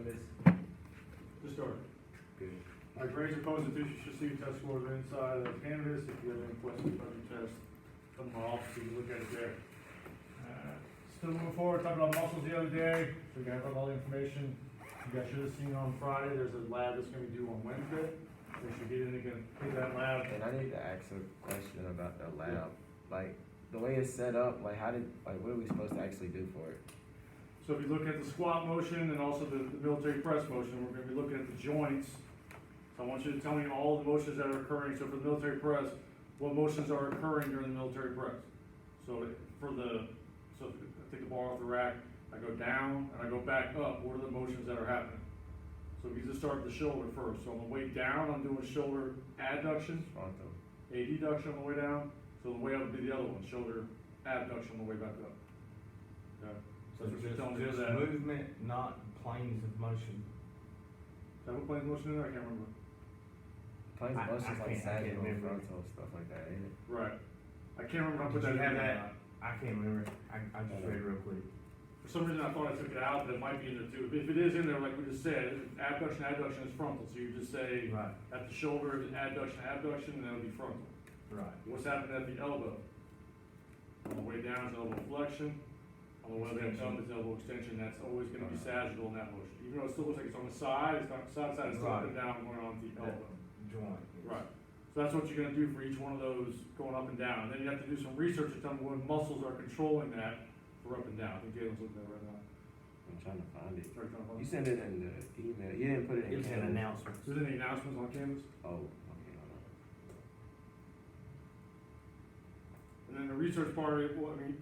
this? Just start. Good. All right, grades opposed to you should see your test scores inside of Canvas. If you have any questions about your test, come to my office, you can look at it there. Still moving forward, talking about muscles the other day, so you guys have all the information. You guys should have seen on Friday, there's a lab that's gonna be due on Wednesday. We should get in again, take that lab. And I need to ask a question about the lab. Like, the way it's set up, like, what are we supposed to actually do for it? So if you look at the squat motion and also the military press motion, we're gonna be looking at the joints. So I want you to tell me all the motions that are occurring. So for the military press, what motions are occurring during the military press? So so if I take the bar off the rack, I go down and I go back up, what are the motions that are happening? So we just start with the shoulder first. So on the way down, I'm doing shoulder adduction, Frontal. adduction on the way down. So the way up would be the other one, shoulder abduction on the way back up. Okay. So That's what you're telling me just that. movement, not planes of motion. Is that what planes motion in there? I can't remember. Planes of I motion's like can't sagittal, remember. frontal, stuff like that, ain't it? Right. I can't remember if I put that Did you in have there or that? not. I can't remember. I just read it real quick. For some reason, I thought I took it out, but it might be in there too. If it is in there, like we just said, abduction, adduction is frontal. So you just say Right, at the shoulder, adduction, abduction, and that'll be frontal. right. What's happening at the elbow? On the way down is elbow flexion. On the way back up is elbow extension. That's always gonna be sagittal in that motion. Even though it still looks like it's on the side, it's not side to side, it's still up and down going on the elbow. Joint. Right. So that's what you're gonna do for each one of those going up and down. Then you have to do some research to tell me what muscles are controlling that for up and down. I think Jalen's looking at it right now. I'm trying to find it. Sorry, trying to find You it. sent it in the email, you didn't put it in. It was an Canvas. announcement. Is there any announcements on Canvas? Oh, okay, hold on. And then the research part of it, well, I mean,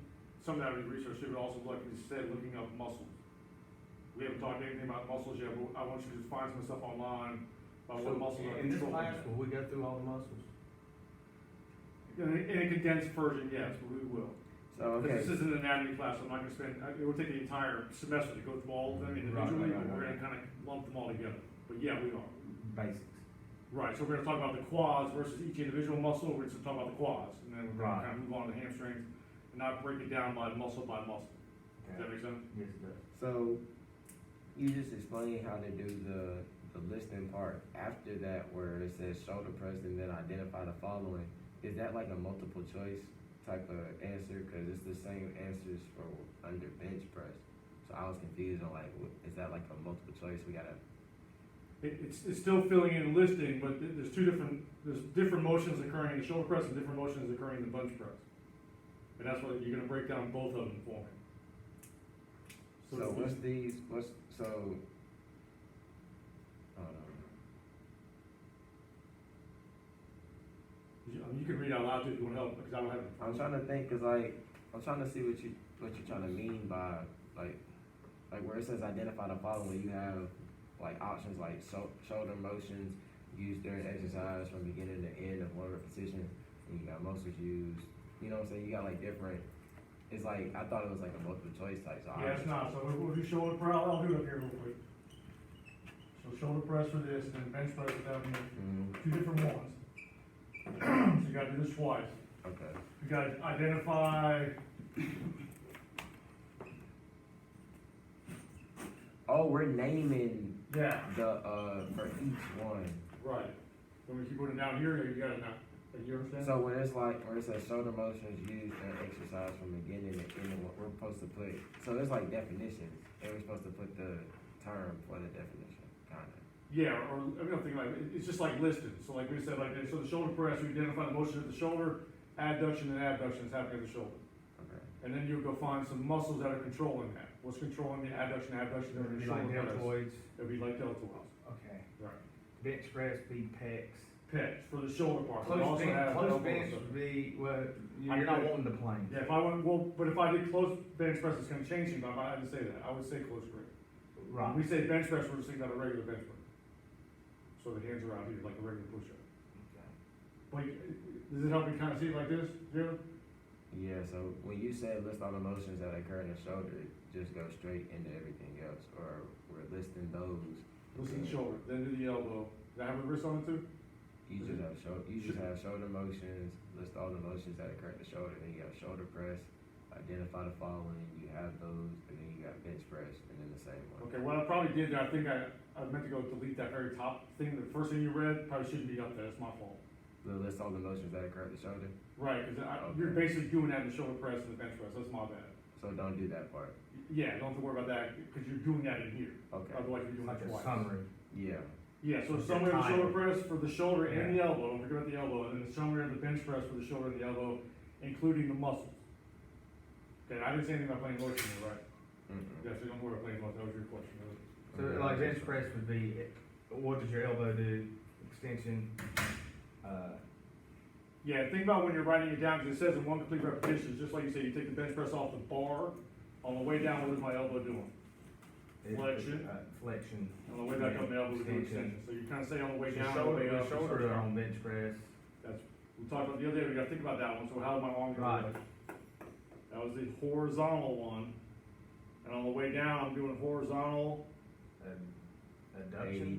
some of that is research too, but also like we said, looking up muscles. We haven't talked anything about muscles yet, but I want you to just find some stuff online about what muscles are In this controlling class, that. will we go through all the muscles? In a condensed version, yes, but we will. So, okay, This isn't an anatomy class, so I'm not gonna spend, it will take the entire semester to go through all of them individually, Right. but we're gonna kinda lump them all together. But yeah, we are. Basics. Right, so we're gonna talk about the quads versus each individual muscle, we're just talk about the quads, and then we're gonna Right. kind of move on to hamstrings, and not break it down by muscle. Does that make sense? Yes, it does. so you just explained how to do the listing part. After that, where it says shoulder press and then identify the following, is that like a multiple choice type of answer? Cause it's the same answers for under bench press. So I was confused on like, is that like a multiple choice? We gotta, It's still filling in listing, but there's different motions occurring in the shoulder press and different motions occurring in the bench press. And that's what, you're gonna break down both of them for me. so it's what's just- these, hold on. You can read out loud too if you want help, because I don't have it. I'm trying to think, cause like, I'm trying to see what you're trying to mean by, like where it says identify the following, you have like options like shoulder motions used during exercise from beginning to end of one repetition, and you got muscles used, you know what I'm saying, you got like different, it's like, I thought it was like a multiple choice type, so I Yeah, it's not, so we'll do shoulder press, I'll do it up here real quick. So shoulder press for this, and then bench press for down here, Mhm. two different ones. So you gotta do this twice. Okay, You gotta identify, oh, we're naming yeah, the, for each one. right. So we keep putting it down here, or you got it now, you understand? So when it's like, where it says shoulder motions used in exercise from beginning to end, of what we're supposed to put, so there's like definitions, and we're supposed to put the term for the definition, kinda. Yeah, or, I don't think like, it's just like listed, so like we said, like, so the shoulder press, we identify the motion at the shoulder, adduction and abduction is happening at the shoulder. Okay. And then you'll go find some muscles that are controlling that. What's controlling the adduction, abduction, It'll during be the like shoulder press? deltoids. It'll be like deltoids. Okay. Right. Bench press be pecs. Pecs for the shoulder part. We Close also bench, have close elbows bench up. would be, well, I you're not agree. wanting the planes. Yeah, if I went, well, but if I did close bench press, it's gonna change things, but I didn't say that. I would say close grip. When Right. we say bench press, we're just thinking about a regular bench press. So the hands are out here, like a regular push-up. Okay. Like, does it help you kind of see it like this, Jalen? Yeah, so when you said list all the motions that occur in the shoulder, it just goes straight into everything else, or we're listing those. Listen to the shoulder, then do the elbow. Does that have a wrist on it too? You just have shoulder motions, list all the motions that occur in the shoulder, then you have shoulder press, identify the following, you have those, and then you got bench press, and then the same one. Okay, what I probably did there, I think I meant to go delete that very top thing, the first thing you read, probably shouldn't be up there, that's my fault. The list all the motions that occur at the shoulder, Right, cause you're Okay. basically doing that in the shoulder press and the bench press, that's my bad. so don't do that part. Yeah, don't have to worry about that, cause you're doing that in here, Okay, otherwise you're doing Like that a twice. summary. yeah, Yeah, so Like summary of the your shoulder time. press for the shoulder and the elbow, don't forget about the elbow, and then the summary of the bench press for the shoulder and the elbow, including the muscles. Okay, I didn't say anything about playing motion here, right? mm-mm. Yeah, so don't worry about playing motion, that was your question, really. So like bench press would be, what does your elbow do? Extension, Yeah, think about when you're writing it down, because it says in one complete repetition, just like you say, you take the bench press off the bar, on the way down, what is my elbow doing? Flexion. Flexion. On the way back up, the elbow is doing Extension. extension, so you kind of say on the way The down, on the way up. shoulder on bench press. We talked about the other day, we gotta think about that one, so how am I on? Right. That was the horizontal one, and on the way down, I'm doing horizontal Adduction.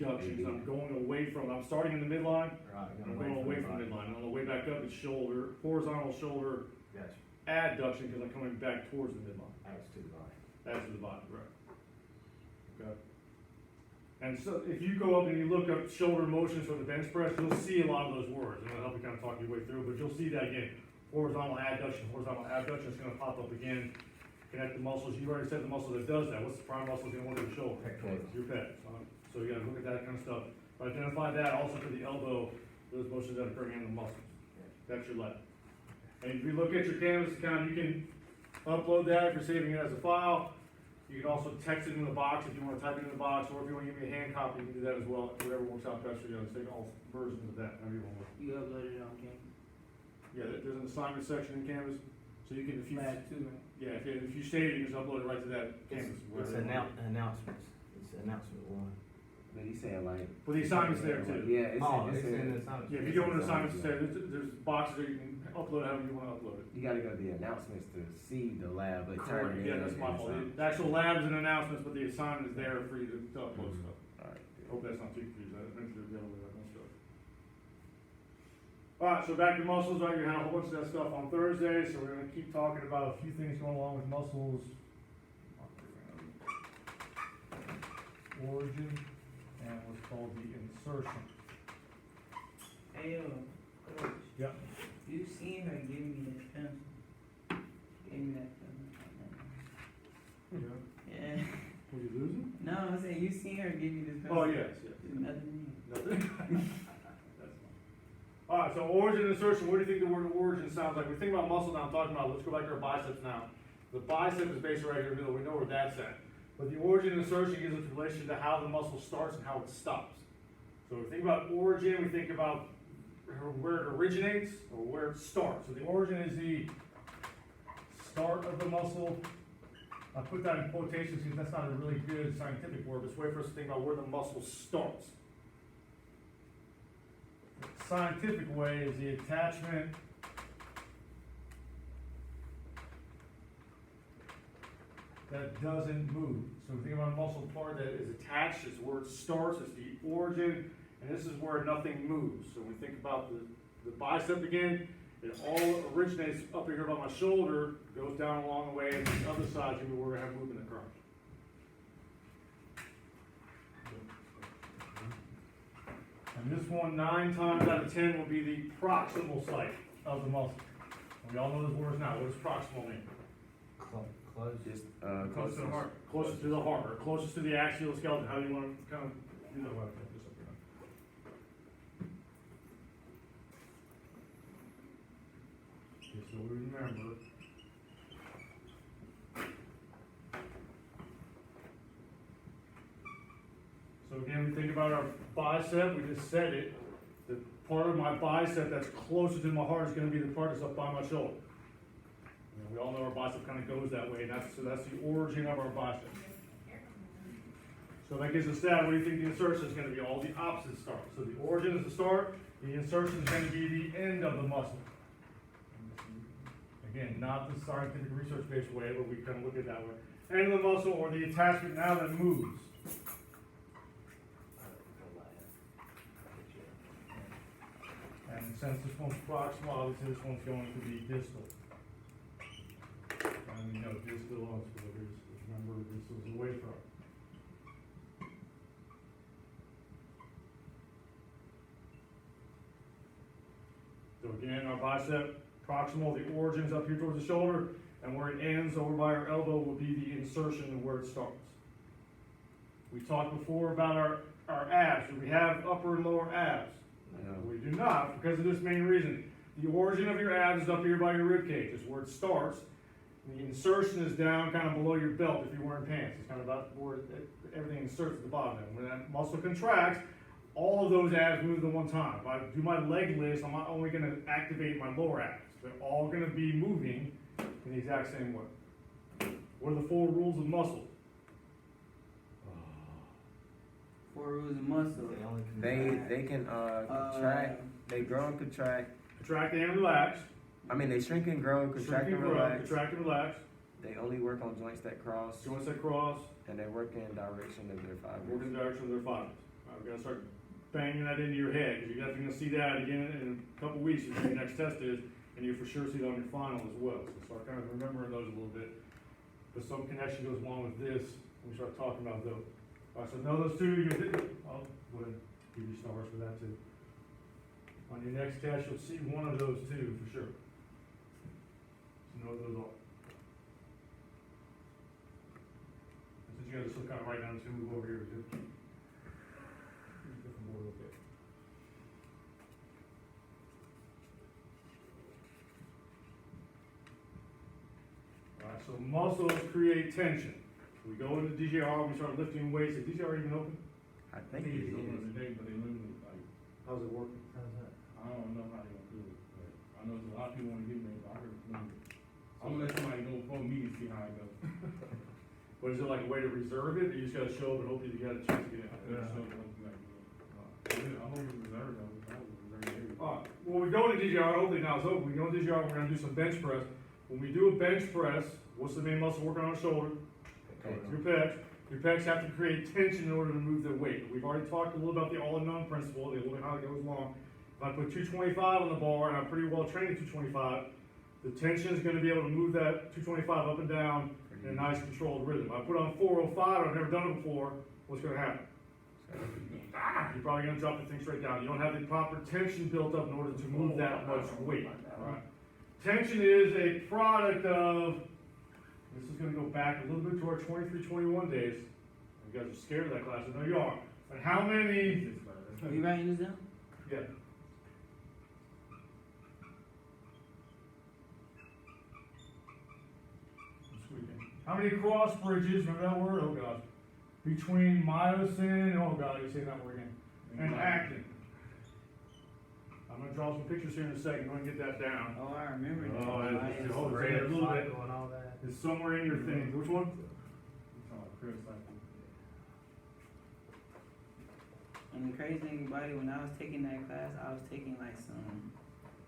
abductions, I'm going away from, I'm starting in the midline, Right. I'm going away from midline, and on the way back up, it's shoulder, horizontal shoulder Gotcha. adduction, because I'm coming back towards the midline, Adds to the body. that's to the body, right? Okay. And so, if you go up and you look up shoulder motions for the bench press, you'll see a lot of those words, and it'll help you kind of talk your way through, but you'll see that again. Horizontal adduction, it's gonna pop up again, connect the muscles, you already said the muscle that does that, what's the prime muscle gonna work in the shoulder? Pectoral. Your pec, so you gotta look at that kind of stuff, but identify that also for the elbow, those motions that occur in the muscles, that's your left. And if you look at your Canvas account, you can upload that if you're saving it as a file, you can also text it in the box if you wanna type it in the box, or if you wanna give me a hand copy, you can do that as well, whatever works out best for you, I'll take all versions of that, however you want. You uploaded it on Canvas. Yeah, there's an assignment section in Canvas, so you can, if you, Lab two, right? yeah, if you save it, you just upload it right to that Canvas. It's wherever you want. announcements. It's announcement one. But he's saying like. Well, the assignment's there too. Yeah, Oh, it's it's in in, the assignment. Yeah, if you go into assignments, there's boxes that you can upload however you wanna upload it. you gotta go to the announcements to see the lab, but Correct, turn it in. yeah, that's my and fault. sign. The actual labs and announcements, but the assignment is there for you to upload stuff. Alright, good. Hope that's not too confusing, I meant to do it the other way, that messed up. Alright, so back to muscles, right, you had a whole bunch of that stuff on Thursday, so we're gonna keep talking about a few things going along with muscles. Origin, and what's called the insertion. Hey, Coach. Yep. You seen her give me that pencil? Give me that pencil. Yeah. Were you losing? No, I said, you seen her give me this pencil? Oh, yes, yes. There's nothing Nothing. That's fine. Alright, so origin and insertion, what do you think the word origin sounds like? We think about muscle now, I'm talking about, let's go back to our biceps now. The bicep is basically right here in the middle, we know where that's at. But the origin and insertion gives us relation to how the muscle starts and how it stops. So we think about origin, we think about where it originates or where it starts. So the origin is the start of the muscle. I put that in quotations because that's not a really good scientific word, but it's a way for us to think about where the muscle starts. The scientific way is the attachment that doesn't move. So we think about a muscle part that is attached, it's where it starts, it's the origin, and this is where nothing moves. So when we think about the bicep again, it all originates up here by my shoulder, goes down along the way, and the other side is where we have movement occurring. And this one, 9 times out of 10, will be the proximal site of the muscle. We all know those words now. What does proximal mean? Close. Just, Closest to the heart. Closest to the heart, or closest to the axial skeleton. How do you want to kind of do that? Well, I'll put this up here. Okay, so we remember. So again, we think about our bicep, we just said it. The part of my bicep that's closest to my heart is gonna be the part that's up by my shoulder. And we all know our bicep kind of goes that way, and that's the origin of our bicep. So that gives us that. What do you think the insertion is gonna be? All the opposites start. So the origin is the start, the insertion is gonna be the end of the muscle. Again, not the scientific research-based way, but we kind of look at it that way. End of the muscle, or the attachment now that moves. And since this one's proximal, obviously this one's going to be distal. And you know, this belongs to the, remember, this was away from. So again, our bicep proximal, the origin's up here towards the shoulder, and where it ends over by our elbow will be the insertion of where it starts. We talked before about our abs. Do we have upper and lower abs? Yeah. We do not, because of this main reason. The origin of your abs is up here by your rib cage, is where it starts. The insertion is down kind of below your belt if you're wearing pants. It's kind of about where everything inserts at the bottom. And when that muscle contracts, all of those abs move at one time. If I do my leg lifts, I'm not only going to activate my lower abs. They're all going to be moving in the exact same way. What are the 4 rules of muscle? 4 rules of muscle. They can contract, they grow and contract. Contract and relax. I mean, they shrink and grow, contract Shrink and grow, relax. contract and relax. They only work on joints that cross, Joints that cross. and they work in direction of their Work fibers. in the direction of their fibers. We're gonna start banging that into your head, because you're definitely gonna see that again in a couple weeks, if your next test is, and you for sure see that on your final as well. So start kind of remembering those a little bit. But some connection goes along with this, when we start talking about those. Alright, so know those 2, I'll go ahead and give you stars for that too. On your next test, you'll see one of those 2 for sure. So know what those are. And since you guys are still kind of writing down, let's move over here too. Different board, okay. Alright, so muscles create tension. We go into DJR, we start lifting weights. Is DJR even open? I think it is. Today, but they literally, like, How's it working? I don't know how they gonna do it, but I know there's a lot of people wanna get in there, but I heard it's limited. I'm gonna let somebody go before me to see how it goes. What is it, like a way to reserve it, or you just gotta show up and hope that you got a chance to get in? Yeah, so, like, I hope it's reserved though, I hope it's reserved area. Alright, when we go into DJR, hopefully now it's open, we go into DJR, we're gonna do some bench press. When we do a bench press, what's the main muscle working on the shoulder? Your pecs. Your pecs have to create tension in order to move their weight. We've already talked a little about the all-unknown principle, a little bit how it goes along. If I put 225 on the bar, and I'm pretty well trained at 225, the tension is gonna be able to move that 225 up and down in a nice controlled rhythm. If I put on 405, I've never done it before, what's gonna happen? You're probably gonna drop the thing straight down. You don't have the proper tension built up in order to move that much weight, right? Tension is a product of, this is gonna go back a little bit to our 23-21 days. You guys are scared of that class, I know you are. But how many, Are you writing this down? yeah. How many cross bridges, remember that word? Oh gosh. Between myosin, oh god, you're saying that word again, and actin. I'm gonna draw some pictures here in a second, go ahead and get that down. Oh, I remember that. Oh, it's Yes. hold it there a little bit. And all that. It's somewhere in your thing. Which one? It's all Chris, like, And the crazy thing about it, when I was taking that class, I was taking like some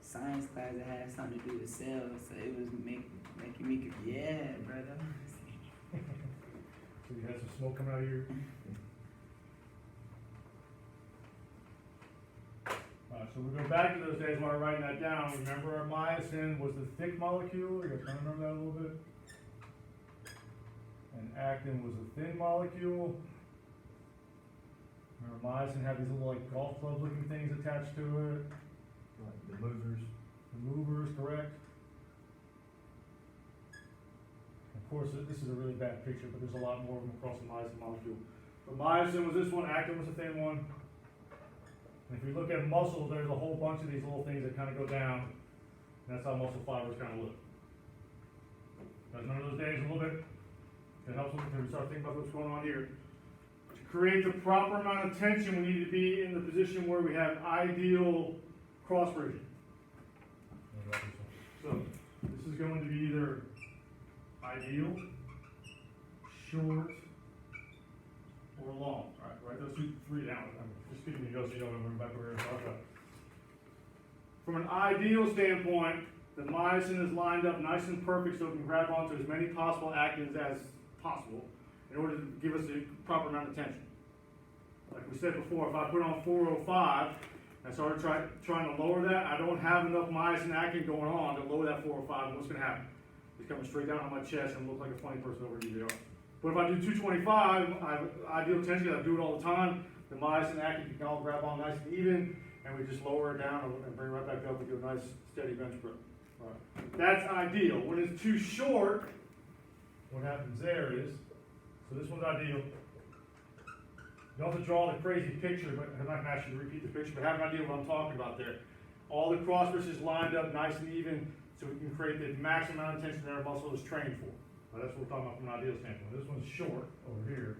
science class that had something to do with cells, so it was making me, yeah, brother. So you had some smoke coming out of your. So we go back to those days while we're writing that down. Remember our myosin was the thick molecule. You guys kind of remember that a little bit? And actin was the thin molecule. Remember myosin had these little like golf club looking things attached to it. Like the movers. The movers, correct? Of course, this is a really bad picture, but there's a lot more of them across the myosin molecule. So myosin was this one, actin was the thin one. And if you look at muscles, there's a whole bunch of these little things that kind of go down. And that's how muscle fibers kind of look. Guys remember those days a little bit? It helps us to start thinking about what's going on here. To create the proper amount of tension, we need to be in the position where we have ideal cross bridging. So, this is going to be either ideal, short, or long. All right, write those 3 down. I'm just giving you those so you don't remember back where we're talking about. From an ideal standpoint, the myosin is lined up nice and perfect so it can grab onto as many possible actins as possible in order to give us the proper amount of tension. Like we said before, if I put on 405 and I started trying to lower that, I don't have enough myosin actin going on to lower that 405, and what's going to happen? It's coming straight down on my chest and look like a funny person over here. But if I do 225, ideal tension, I do it all the time. The myosin active can all grab on nice and even, and we just lower it down and bring it right back up and do a nice steady bench press. All right. That's ideal. When it's too short, what happens there is, so this one's ideal. You don't have to draw the crazy picture, but I'm not gonna ask you to repeat the picture, but have an idea what I'm talking about there. All the cross stretches lined up nice and even, so we can create the maximum amount of tension that our muscle is trained for. Now, that's what we're talking about from an ideal standpoint. This one's short over here.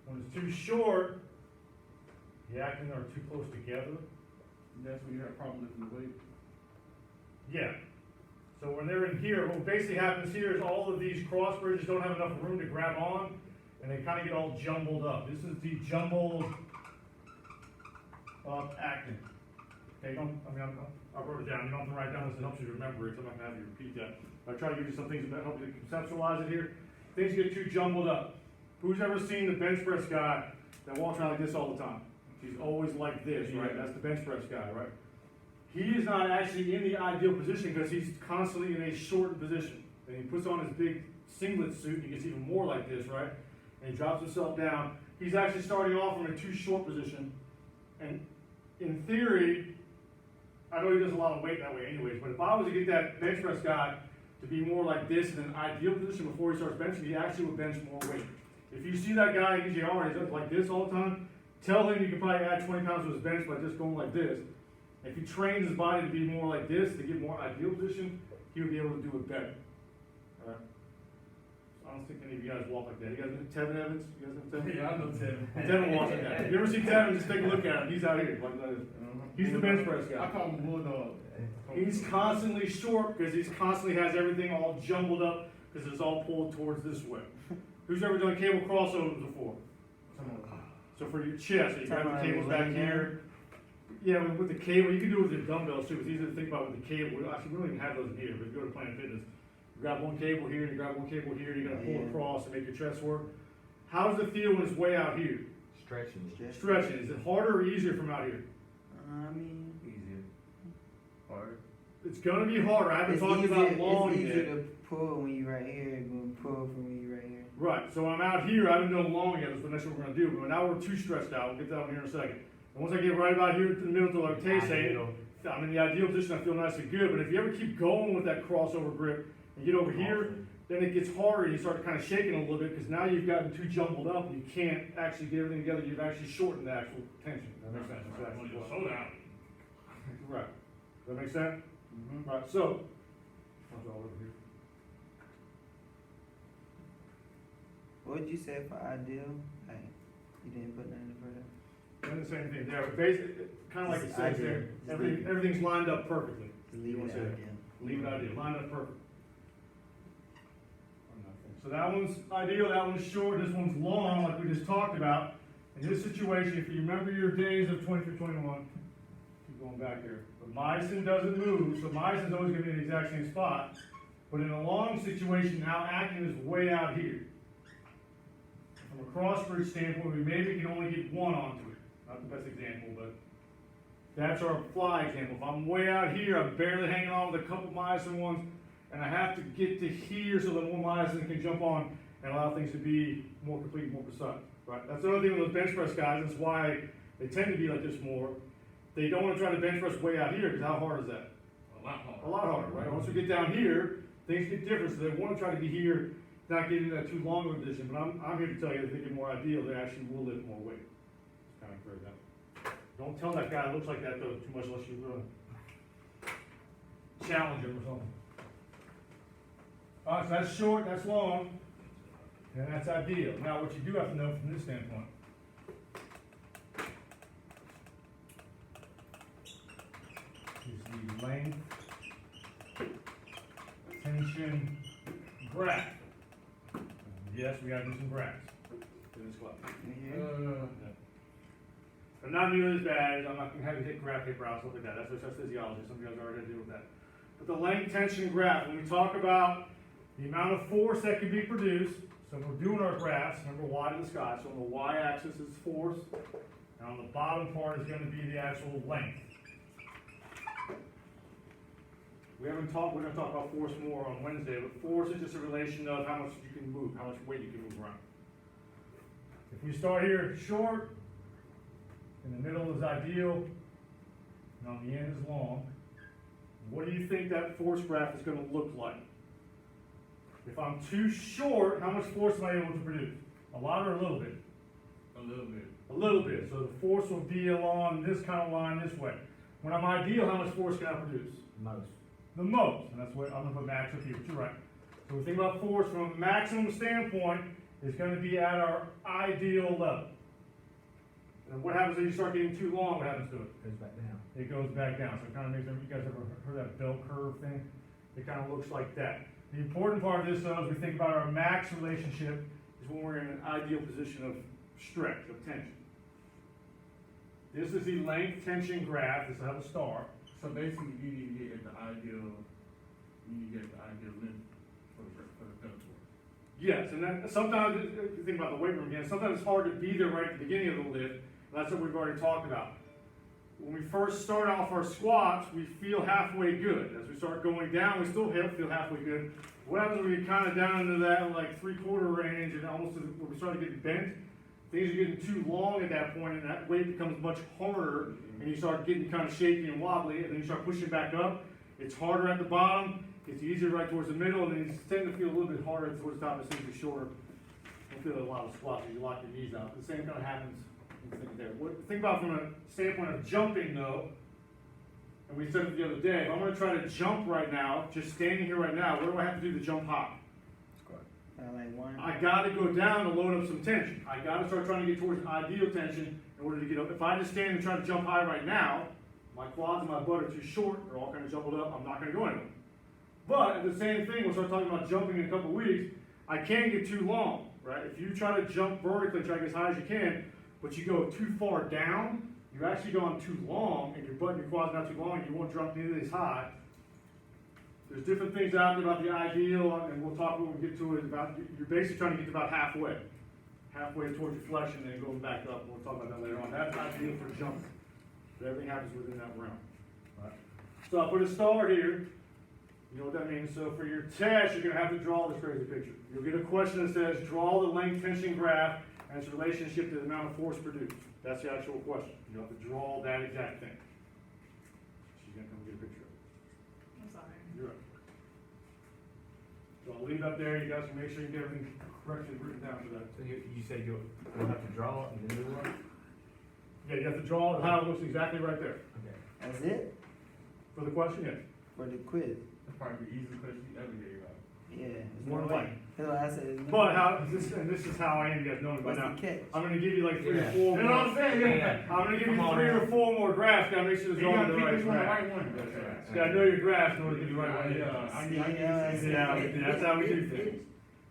When it's too short, the actin are too close together. That's when you have problem lifting the weight. Yeah. So when they're in here, what basically happens here is all of these cross bridges don't have enough room to grab on, and they kind of get all jumbled up. This is the jumbled up actin. Okay, I wrote it down. You don't have to write down this, it helps you to remember it, so I'm not gonna have you repeat that. I try to give you some things that help you to conceptualize it here. Things get too jumbled up. Who's ever seen the bench press guy that walks around like this all the time? He's always like this, right? That's the bench press guy, right? He is not actually in the ideal position because he's constantly in a shortened position. And he puts on his big singlet suit, and he gets even more like this, right? And he drops himself down. He's actually starting off from a too short position. And in theory, I know he does a lot of weight that way anyways, but if I was to get that bench press guy to be more like this in an ideal position before he starts benching, he actually would bench more weight. If you see that guy in EJR, he's like this all the time, tell him you can probably add 20 pounds to his bench by just going like this. If he trains his body to be more like this, to get more ideal position, he would be able to do it better. All right? I don't think any of you guys walk like that. You guys know Tevin Evans? You guys know Tevin? Yeah, I know Tevin. Tevin walks like that. If you ever see Tevin, just take a look at him. He's out here. Like that. He's the bench press I guy. call him Bulldog. He's constantly short because he's constantly has everything all jumbled up because it's all pulled towards this way. Who's ever done cable crossovers before? So for your chest, you got the cables back here. Yeah, with the cable, you can do it with your dumbbells too. It's easy to think about with the cable. Actually, we don't even have those in here, but if you go to Planet Fitness, you grab one cable here, you grab one cable here, you gotta pull across and make your chest work. How does it feel when it's way out here? Stretching. Stretching. Is it harder or easier from out here? I mean, Easier. Hard. It's gonna be harder. I haven't it's talked easier, about long it's easier yet. to pull when you right here than pull from when you right here. Right, so I'm out here, I haven't done long yet, that's what next what we're gonna do, but now we're too stretched out, we'll get to that one here in a second. And once I get right about here to the middle to like Tay saying, I'm in the ideal position, I feel nice and good, but if you ever keep going with that crossover grip and get over here, then it gets harder and you start kind of shaking a little bit, because now you've gotten too jumbled up and you can't actually get everything together, you've actually shortened the actual tension. That makes sense. That's actually what- Slow down. Right, does that make sense? Mm-hmm. Right, so, I'll draw over here. What would you say for ideal? Like, you didn't put nothing further. I didn't say anything there, but basically, kind of like it says there, Ideal. everything's lined up perfectly. Just leave You it wanna say out that? there. Leave it ideal, lined up perfect. So that one's ideal, that one's short, this one's long, like we just talked about. In this situation, if you remember your days of 20 through 21, keep going back here. But myosin doesn't move, so myosin's always gonna be in the exact same spot. But in a long situation, now actin is way out here. From a cross bridge standpoint, we maybe can only get one onto it. Not the best example, but that's our fly example. If I'm way out here, I'm barely hanging on with a couple myosin ones, and I have to get to here so that more myosin can jump on and allow things to be more complete, more precise, right? That's the other thing with those bench press guys, that's why they tend to be like this more. They don't wanna try to bench press way out here, because how hard is that? A lot harder. A lot harder, right? Once we get down here, things get different, so they wanna try to be here, not get into that too long of a position, but I'm here to tell you, if they get more ideal, they actually will lift more weight. Just kinda clear that. Don't tell that guy that looks like that though too much unless you challenge him or something. Alright, so that's short, that's long, and that's ideal. Now, what you do have to know from this standpoint. Is the length, tension, graph. Yes, we gotta do some graphs in this class. Yeah. I'm not nearly as bad, I'm not gonna have you hit graph paper out, stuff like that, that's physiology, some of you guys already had to deal with that. But the length, tension, graph, when we talk about the amount of force that can be produced, so we're doing our graphs, remember y to the sky, so on the y-axis is force, and on the bottom part is gonna be the actual length. we're gonna talk about force more on Wednesday, but force is just a relation of how much you can move, how much weight you can move around. If we start here short, in the middle is ideal, and on the end is long, what do you think that force graph is gonna look like? If I'm too short, how much force am I able to produce? A lot or a little bit? A little bit. A little bit, so the force will be along this kind of line this way. When I'm ideal, how much force can I produce? Most. The most, and that's what, I'm gonna put max up here, but you're right. So we think about force from a maximum standpoint, is gonna be at our ideal level. And what happens when you start getting too long, what happens to it? Goes back down. It goes back down, so it kinda makes, you guys ever heard that bell curve thing? It kinda looks like that. The important part of this though, is we think about our max relationship, is when we're in an ideal position of stretch, of tension. This is the length tension graph, this will have a star. So basically, you need to get at the ideal, length for the pedal force. Yes, and then sometimes, if you think about the weight room again, sometimes it's hard to be there right at the beginning of the lift, and that's what we've already talked about. When we first start off our squats, we feel halfway good. As we start going down, we still feel halfway good. What happens when we get kind of down into that like 3/4 range and almost when we start getting bent? Things are getting too long at that point, and that weight becomes much harder, and you start getting kind of shaky and wobbly, and then you start pushing back up. It's harder at the bottom, it's easier right towards the middle, and then you tend to feel a little bit harder towards the top as things are shorter. You feel a lot of squats as you lock your knees out. The same kind of happens there. Think about from a standpoint of jumping though, and we said it the other day, if I'm gonna try to jump right now, just standing here right now, what do I have to do to jump high? Like one. I gotta go down to load up some tension. I gotta start trying to get towards ideal tension in order to get up. If I just stand and try to jump high right now, my quads and my butt are too short, they're all kind of jumbled up, I'm not gonna go anywhere. But the same thing, we'll start talking about jumping in a couple weeks, I can't get too long, right? If you try to jump vertically, try to get as high as you can, but you go too far down, you're actually going too long, and your butt and your quads are not too long, and you won't jump nearly as high. There's different things out there about the ideal, and we'll talk when we get to it, about, you're basically trying to get to about halfway towards your flexion, and then going back up, and we'll talk about that later on. That's ideal for jumping. But everything happens within that realm. Right. So I put a star here, you know what that means. So for your test, you're gonna have to draw this crazy picture. You'll get a question that says, draw the length tension graph and its relationship to the amount of force produced. That's the actual question. You have to draw that exact thing. She's gonna come get a picture of it. I'm sorry. You're right. So I'll leave it up there, you guys can make sure you get everything correctly written down for that. So you said you'll have to draw it and then do one? Yeah, you have to draw it, how it looks exactly right there. Okay. That's it For the question, yes. for the quiz. That's probably the easiest question you ever hear about. Yeah. It's More no than way. likely. That's what I said. It's no But way. how, this is how I am, you guys know me by What's now. the catch? I'm gonna give you like 3 or Yeah. 4 You know more. what I'm saying? Yeah. I'm gonna give you Come on 3 or now. 4 more graphs, gotta make sure You there's all gotta the pick right which one the graph. right one. Just gotta know your graphs in order to give you the right one. I need Yeah, that's how we do things.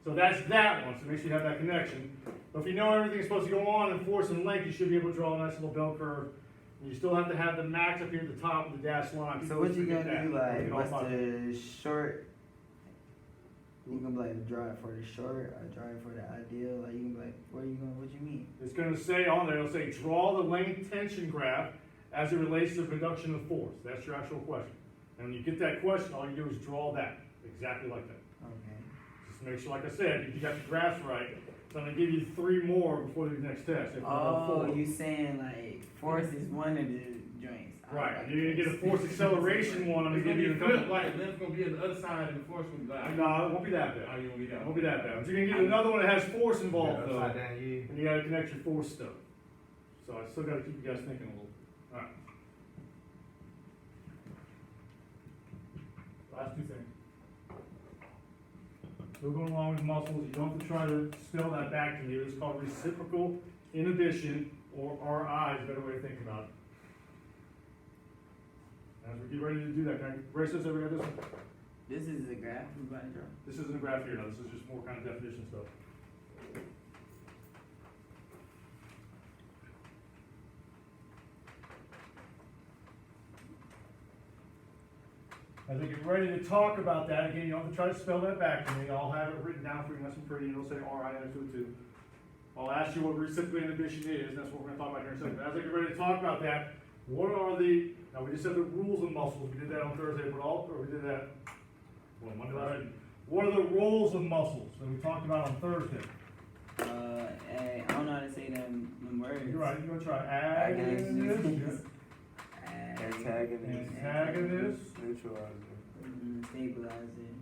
So that's that one, so make sure you have that connection. But if you know everything's supposed to go on in force and length, you should be able to draw a nice little bell curve. And you still have to have the max up here at the top of the dashed line. So what you Forget gonna do? that. Like, Get what's off my- the short? You gonna be like draw it for the short or draw it for the ideal? Like you gonna be like, what you mean? It's gonna say on there, it'll say, draw the length tension graph as it relates to the production of force. That's your actual question. And when you get that question, all you do is draw that, exactly like that. Okay. Just make sure, like I said, if you got the graphs right, so I'm gonna give you 3 more before the next test. If not Oh, 4. you saying like force is one of the joints? I Right, like you're gonna get a this. force acceleration one, I'm It's gonna gonna give be you a flipped, couple. like, length's gonna be on the other side and the force gonna be like. No, it won't be that Oh, bad. you gonna be It that. won't be that bad. But you're gonna get another one that has force involved though. Upside down U. And you gotta connect your force stuff. So I still gotta keep you guys thinking a little. Alright. Last 2 things. Still going along with muscles, you don't have to try to spell that back to me, it's called reciprocal inhibition, or RI is a better way to think about it. As we get ready to do that, can I brace this over this one? This is a graph we about to draw. This isn't a graph here, no, this is just more kind of definition stuff. As I get ready to talk about that, again, you don't have to try to spell that back to me, I'll have it written down for you nice and pretty, and it'll say RI next to it too. I'll ask you what reciprocal inhibition is, that's what we're gonna talk about here in a second. As I get ready to talk about that, What are now we just said the rules of muscles, we did that on Thursday, or we did that, well, Monday, last week. What are the roles of muscles that we talked about on Thursday? I don't know how to say them words. You're right, you're gonna try Agonist. agonist, Antagonist. antagonist, Neutralizer. Stabilizer.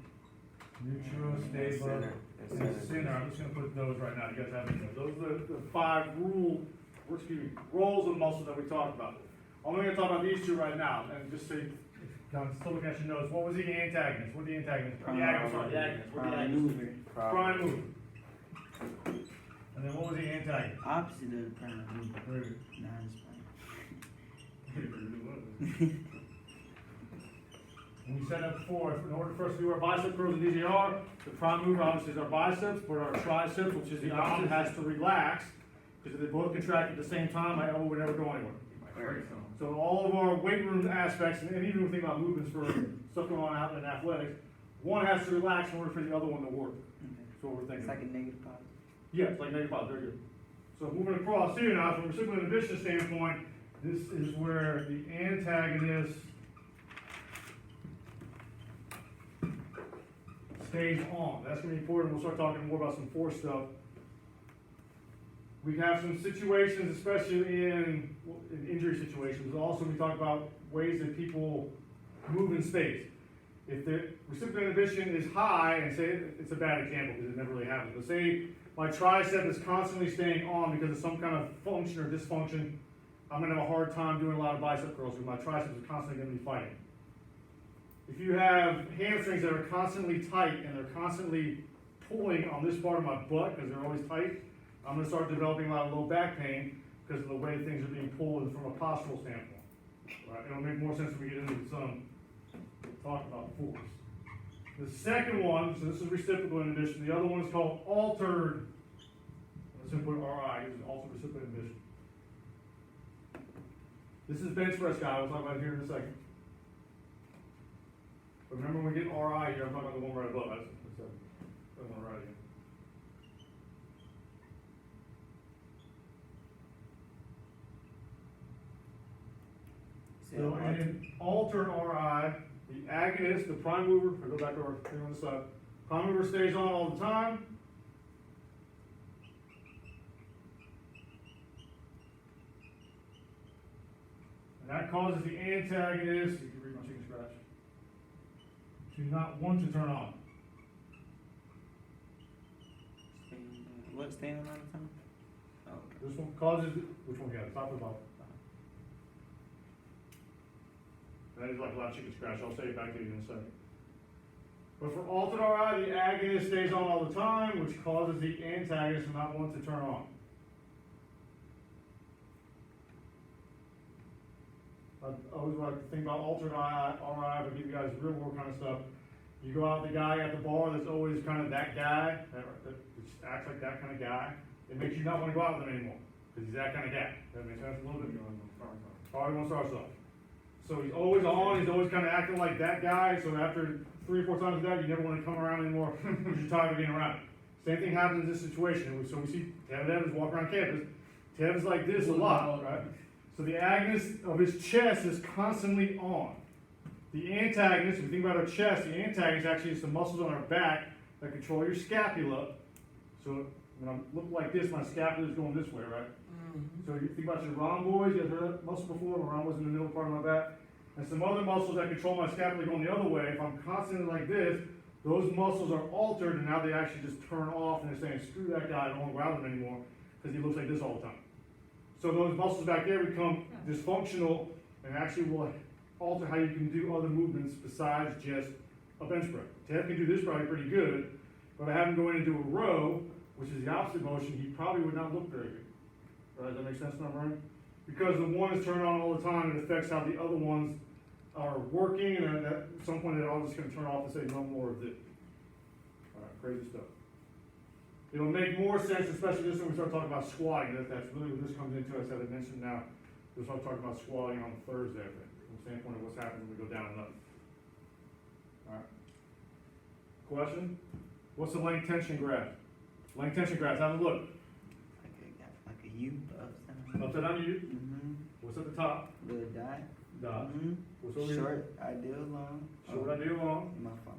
neutral, And stable, center. and center. I'm just gonna put those right now, you guys have them. Those are the five roles of muscles that we talked about. I'm only gonna talk about these two right now, and just so you, I'm still looking at your notes, what was the antagonist? What the antagonist? The agonist, sorry, the agonist. What the Prime agonist? mover. Prime mover. And then what was the antagonist? Opposite of the prime mover. Very good. Nah, it's And we said that before, in order for us to do our bicep curls and DGR, the prime mover obviously is our biceps, but our triceps, which is the opposite, has to relax, because if they both contract at the same time, my elbow would never go anywhere. So all of our weight room aspects, and even when we think about movements for stuff going on out in athletics, one has to relax in order for the other one to work. That's what we're It's thinking. like a negative positive. Yeah, it's like negative five, very good. So moving across here now, from a reciprocal inhibition standpoint, this is where the antagonist stays on. That's gonna be important. We'll start talking more about some force stuff. We have some situations, especially in injury situations. Also, we talk about ways that people move in space. If the reciprocal inhibition is high, and say it's a bad example because it never really happens, but say my tricep is constantly staying on because of some kind of function or dysfunction, I'm gonna have a hard time doing a lot of bicep curls because my triceps are constantly gonna be fighting. If you have hamstrings that are constantly tight and they're constantly pulling on this part of my butt because they're always tight, I'm gonna start developing a lot of low back pain because of the way things are being pulled from a postural standpoint. Right? It'll make more sense when we get into some talk about force. The second one, so this is reciprocal inhibition. The other one is called altered. Let's put RI. This is altered reciprocal inhibition. This is bench press, guy. We'll talk about it here in a second. But remember, when we get RI here, I'm talking about the one right above. That's the one right here. So in altered RI, the agonist, the prime mover, if I go back to our thing on the side, prime mover stays on all the time. And that causes the antagonist, you can read my chicken scratch, to not want to turn on. What, staying on all the time? Oh, okay. This one causes, which one we got, top or bottom? That is like a lot of chicken scratch, I'll say it back to you in a second. But for altered RI, the agonist stays on all the time, which causes the antagonist to not want to turn on. I always like to think about altered RI, but give you guys real world kind of stuff. You go out with the guy at the bar that's always kind of that guy, that just acts like that kind of guy. It makes you not want to go out with him anymore, because he's that kind of guy. That makes sense a little bit? Already want to start off. So he's always on, he's always kind of acting like that guy, so after 3 or 4 times a day, you never want to come around anymore, because you're tired of being around. Same thing happens in this situation. So we see Tev Evans walk around campus. Tev's like this a lot, right? So the agonist of his chest is constantly on. The antagonist, if you think about our chest, the antagonist actually is the muscles on our back that control your scapula. So when I look like this, my scapula is going this way, right? So you think about your rhomboids, you guys heard that muscle before? My rhomboids in the middle part of my back. And some other muscles that control my scapula going the other way. If I'm constantly like this, those muscles are altered and now they actually just turn off and they're saying, screw that guy, I don't want to go out with him anymore because he looks like this all the time. So those muscles back there become dysfunctional and actually will alter how you can do other movements besides just a bench press. Ted can do this probably pretty good, but I have him going into a row, which is the opposite motion, he probably would not look very good. Right, does that make sense, number one? Because the one is turned on all the time, it affects how the other ones are working, and at some point they're all just gonna turn off and say no more of this. Alright, crazy stuff. It'll make more sense, especially this when we start talking about squatting. That's really what this comes into, as I mentioned now. We'll start talking about squatting on Thursday, I think, from the standpoint of what's happening when we go down and up. Alright. Question? What's the length tension graph? Length tension graph, have a look. Like a U, upside. Upside down U, Mm-hmm. what's at the top? Little dot. Dot. Mm-hmm. What's over here? Short, ideal, long. Short ideal long. My fault.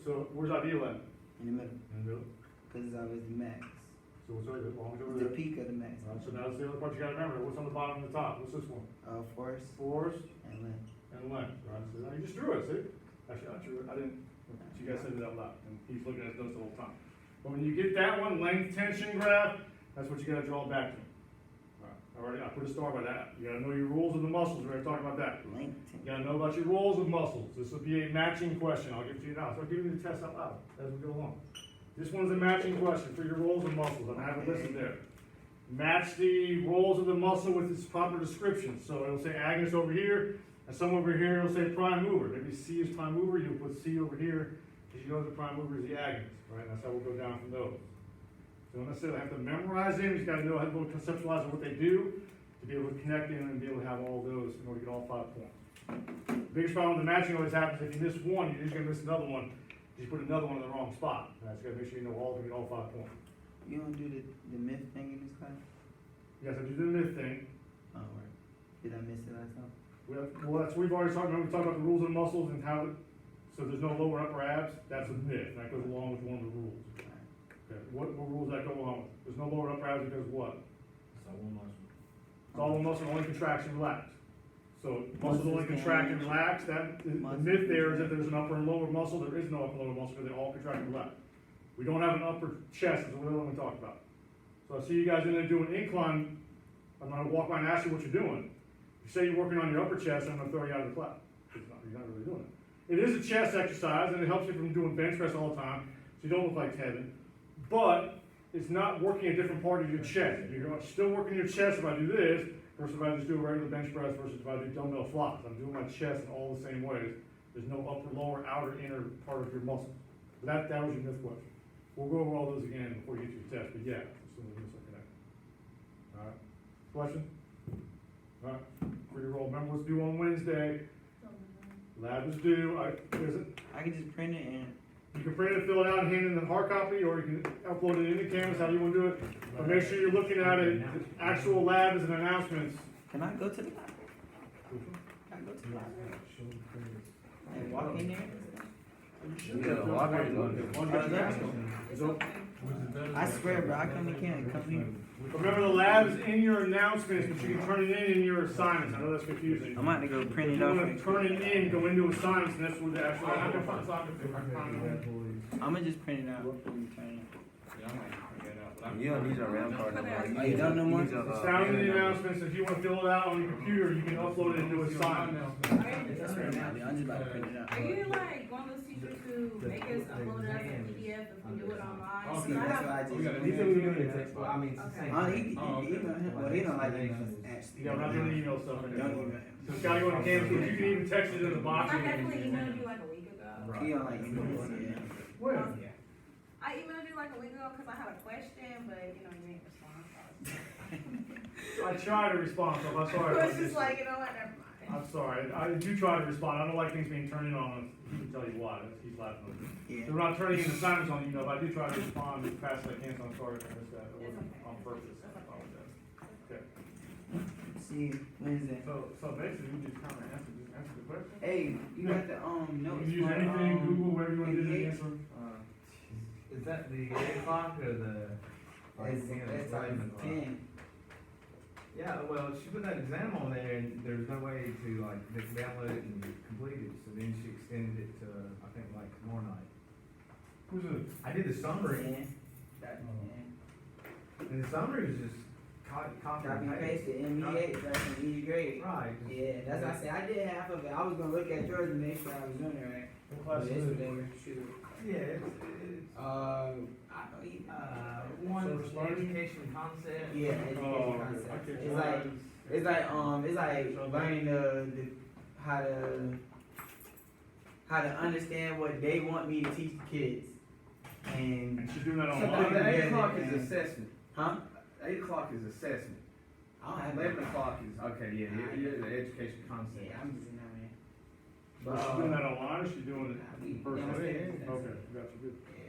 So where's ideal at? In the middle, In the middle. cause it's always the max. So what's over there? Long's over It's the there. peak of the max. Alright, so now that's the other part you gotta remember. What's on the bottom and the top? What's this one? Force Force and length. and length, right? So now you just drew it, see? Actually, I drew it. I didn't. You guys said it out loud, and he's looking at his notes the whole time. But when you get that one, length tension graph, that's what you gotta draw back to. Alright, I put a star by that. You gotta know your rules of the muscles. We're gonna talk about that. Length. You gotta know about your roles of muscles. This will be a matching question. I'll give it to you now. So I'll give you the test out loud as we go along. This one's a matching question for your roles of muscles. I'm gonna have it listed there. Match the roles of the muscle with its proper description. So it'll say agonist over here, and some over here it'll say prime mover. Maybe C is prime mover, you'll put C over here, because you know the prime mover is the agonist, right? That's how we'll go down from those. So you don't necessarily have to memorize them, you just gotta know how to conceptualize what they do, to be able to connect them and be able to have all those in order to get all 5 points. Biggest problem with the matching always happens if you miss one, you're just gonna miss another one. You put another one in the wrong spot. Right? So you gotta make sure you know all of them, get all 5 points. You don't do the myth thing in this class? Yes, I do the myth thing. Oh, right. Did I miss it last time? Well, that's, we've already talked, remember we talked about the rules of the muscles and how, so there's no lower and upper abs, that's a myth, that goes along with one of the rules. Okay, what rules that go along with? There's no lower and upper abs because what? So one muscle. It's all one muscle, only contraction, relax. So muscles only contract and relax, the myth there is that there's an upper and lower muscle, there is no upper and lower muscle because they all contract and relax. We don't have an upper chest, is what we're going to talk about. So I see you guys in there doing incline, I'm gonna walk by and ask you what you're doing. You say you're working on your upper chest, I'm gonna throw you out of the class. You're not really doing it. It is a chest exercise and it helps you from doing bench press all the time, so you don't look like Tevin. But it's not working a different part of your chest. You're still working your chest if I do this, versus if I just do a regular bench press, versus if I do dumbbell flies. I'm doing my chest in all the same ways. There's no upper, lower, outer, inner part of your muscle. But that was your myth question. We'll go over all those again before you get to your test, but yeah, as soon as this are connected. Alright, question? Alright, for your roll, remember what's due on Wednesday, lab is due, I can just print it and. you can print it, fill it out, and hand in the hard copy, or you can upload it into Canvas, how you wanna do it. But make sure you're looking at it, the actual lab is an announcements. Can I go to the lab? Can I go to the lab? And walk in there? Yeah, library is open. I swear, bro, I come in camp and come here. Remember, the lab is in your announcements, but you can turn it in your assignments, I know that's confusing. I'm about to go print If it you off. wanna turn it in, go into assignments, and that's where the actual. I'm gonna just print it out before we turn it. Yeah, I might figure that out, but I- You don't need your RAM card no more. Oh, you don't no more? need your, It's down in the announcements, if you wanna fill it out on your computer, you can upload it into assignments. That's right now, dude. I'm just about to print it out. Are you like one of those teachers who make us upload it as a PDF if we do it online? Okay. See, that's what I just. We gotta- He said we doing it text, well, I mean, it's the Okay. same. Oh, thing. he email him. Well, he don't like emails, actually. Yeah, we're not doing the email stuff Don't anymore. email him. So Scotty, go to Canvas, you can even text it in the box. I definitely emailed you like a week ago. He don't like emails, yeah. When? I emailed you like a week ago because I had a question, but you know, you didn't respond. So I try to respond, so I'm sorry. I was just like, you know what, never mind. I'm sorry, I do try to respond, I don't like things being turned in on us, he can tell you why, he's laughing. Yeah. So we're not turning in assignments on email, but I do try to respond as fast as I can, so I'm sorry if I missed that, it wasn't on purpose, I apologize. Okay, See you Wednesday. so basically, you just kinda answer the question. Hey, you got the, You notes can use for, anything, Google, whatever you wanna do to NBA? answer. Is that the 8 o'clock or the? It's like 10. Yeah, well, she put that exam on there and there's no way to like download it and complete it, so then she extended it to, I think, like tomorrow night. Who's it? I did the summary, 10. That's 10. and the summary was just copy Copy and and paste. paste the NBA, that's an easy grade. Right. Yeah, that's what I said. I did half of it. I was gonna look at yours and make sure I was doing it right. What But class it's is it? whatever. Shoot. Yeah, it's, I don't even. one Service learning? education concept. Yeah, education Oh, concepts. okay. It's like learning the how to understand what they want me to teach the kids. And And she's doing that Something online? like The 8 Yeah, o'clock yeah. is assessment. huh? 8 o'clock is assessment. I don't have 11 o'clock is, okay, yeah, you're the education concept. Yeah, I'm using that man. Is she doing that online, or is she doing it in person? Yeah, Okay, I'm saying. got you, good. Yeah.